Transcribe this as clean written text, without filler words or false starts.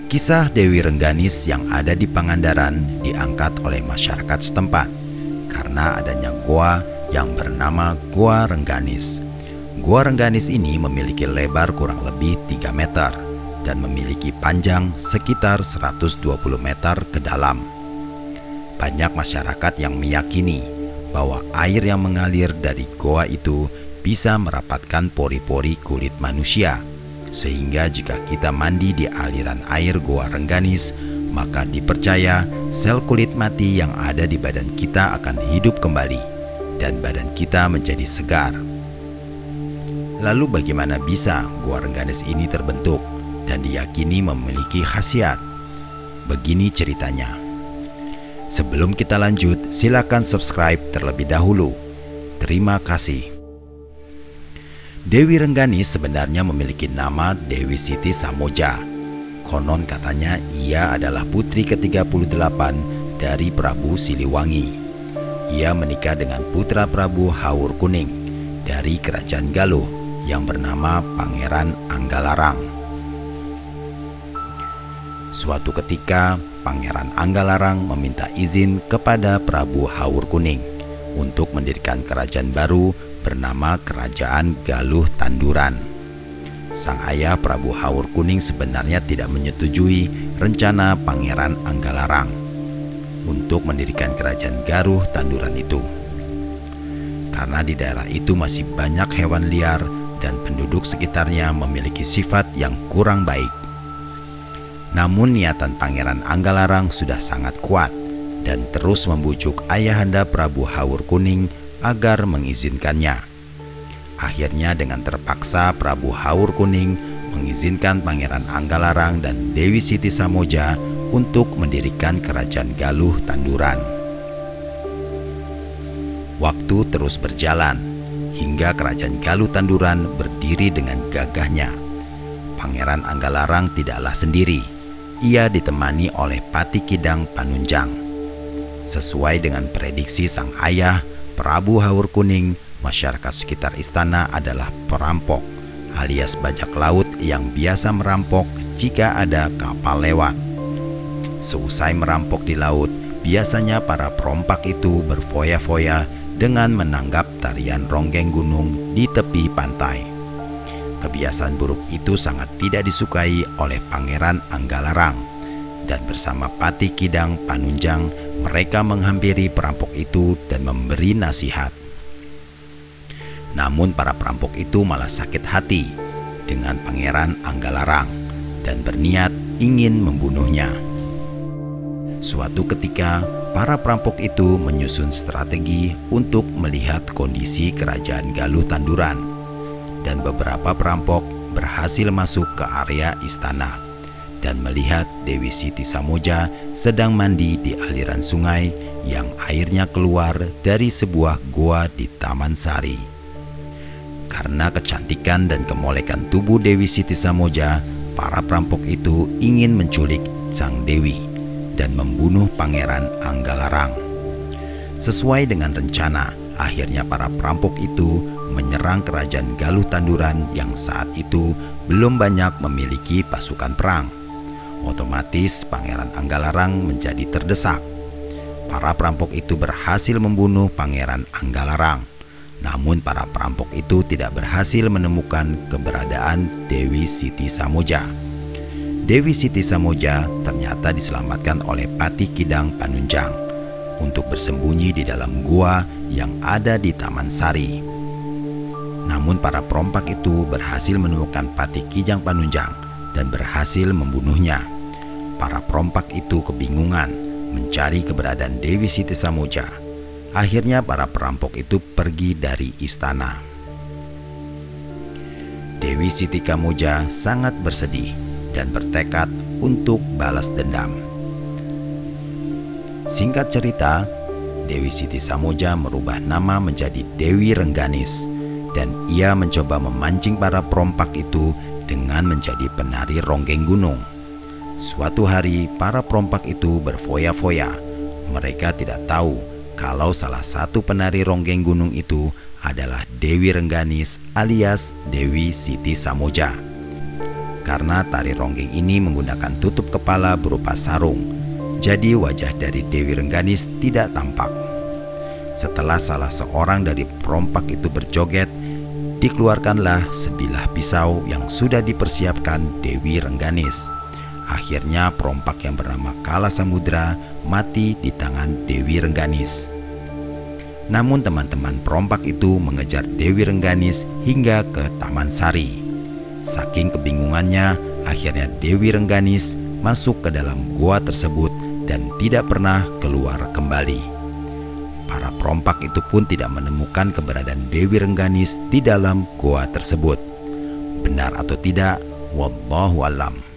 Kisah Dewi Rengganis yang ada di Pangandaran diangkat oleh masyarakat setempat karena adanya goa yang bernama Goa Rengganis. Goa Rengganis ini memiliki lebar kurang lebih 3 meter dan memiliki panjang sekitar 120 meter ke dalam. Banyak masyarakat yang meyakini bahwa air yang mengalir dari goa itu bisa merapatkan pori-pori kulit manusia, sehingga jika kita mandi di aliran air Goa Rengganis, maka dipercaya sel kulit mati yang ada di badan kita akan hidup kembali dan badan kita menjadi segar. Lalu bagaimana bisa Goa Rengganis ini terbentuk dan diyakini memiliki khasiat? Begini ceritanya. Sebelum kita lanjut, silakan subscribe terlebih dahulu. Terima kasih. Dewi Rengganis sebenarnya memiliki nama Dewi Siti Samoja. Konon katanya ia adalah putri ke-38 dari Prabu Siliwangi. Ia menikah dengan putra Prabu Hawur Kuning dari Kerajaan Galuh yang bernama Pangeran Anggalarang. Suatu ketika, Pangeran Anggalarang meminta izin kepada Prabu Hawur Kuning untuk mendirikan kerajaan baru bernama Kerajaan Galuh Tanduran. Sang ayah Prabu Hawur Kuning sebenarnya tidak menyetujui rencana Pangeran Anggalarang untuk mendirikan Kerajaan Galuh Tanduran itu, karena di daerah itu masih banyak hewan liar dan penduduk sekitarnya memiliki sifat yang kurang baik. Namun niatan Pangeran Anggalarang sudah sangat kuat dan terus membujuk ayahanda Prabu Hawur Kuning agar mengizinkannya. Akhirnya dengan terpaksa Prabu Hawur Kuning mengizinkan Pangeran Anggalarang dan Dewi Siti Samoja untuk mendirikan Kerajaan Galuh Tanduran. Waktu terus berjalan hingga Kerajaan Galuh Tanduran berdiri dengan gagahnya. Pangeran Anggalarang tidaklah sendiri. Ia ditemani oleh Pati Kidang Panunjang. Sesuai dengan prediksi sang ayah Prabu Hawur Kuning, masyarakat sekitar istana adalah perampok alias bajak laut yang biasa merampok jika ada kapal lewat. Seusai merampok di laut, biasanya para perompak itu berfoya-foya dengan menanggap tarian ronggeng gunung di tepi pantai. Kebiasaan buruk itu sangat tidak disukai oleh Pangeran Anggalarang, dan bersama Pati Kidang Panunjang mereka menghampiri perampok itu dan memberi nasihat. Namun para perampok itu malah sakit hati dengan Pangeran Anggalarang dan berniat ingin membunuhnya. Suatu ketika para perampok itu menyusun strategi untuk melihat kondisi Kerajaan Galuh Tanduran, dan beberapa perampok berhasil masuk ke area istana dan melihat Dewi Siti Samoja sedang mandi di aliran sungai yang airnya keluar dari sebuah goa di Taman Sari. Karena kecantikan dan kemolekan tubuh Dewi Siti Samoja, para perampok itu ingin menculik sang dewi dan membunuh Pangeran Anggalarang. Sesuai dengan rencana, akhirnya para perampok itu menyerang Kerajaan Galuh Tanduran yang saat itu belum banyak memiliki pasukan perang. Otomatis Pangeran Anggalarang menjadi terdesak. Para perampok itu berhasil membunuh Pangeran Anggalarang. Namun para perampok itu tidak berhasil menemukan keberadaan Dewi Siti Samoja. Dewi Siti Samoja ternyata diselamatkan oleh Pati Kidang Panunjang untuk bersembunyi di dalam gua yang ada di Taman Sari. Namun para perompak itu berhasil menemukan Pati Kidang Panunjang dan berhasil membunuhnya. Para perompak itu kebingungan mencari keberadaan Dewi Siti Samoja. Akhirnya para perampok itu pergi dari istana. Dewi Siti Samoja sangat bersedih dan bertekad untuk balas dendam. Singkat cerita, Dewi Siti Samoja merubah nama menjadi Dewi Rengganis, dan ia mencoba memancing para perompak itu dengan menjadi penari ronggeng gunung. Suatu hari para perompak itu berfoya-foya. Mereka tidak tahu kalau salah satu penari ronggeng gunung itu adalah Dewi Rengganis alias Dewi Siti Samoja. Karena tari ronggeng ini menggunakan tutup kepala berupa sarung, jadi wajah dari Dewi Rengganis tidak tampak. Setelah salah seorang dari perompak itu berjoget, dikeluarkanlah sebilah pisau yang sudah dipersiapkan Dewi Rengganis. Akhirnya perompak yang bernama Kala Samudra mati di tangan Dewi Rengganis. Namun teman-teman perompak itu mengejar Dewi Rengganis hingga ke Taman Sari. Saking kebingungannya, akhirnya Dewi Rengganis masuk ke dalam goa tersebut dan tidak pernah keluar kembali. Para perompak itu pun tidak menemukan keberadaan Dewi Rengganis di dalam goa tersebut. Benar atau tidak, wallahu alam.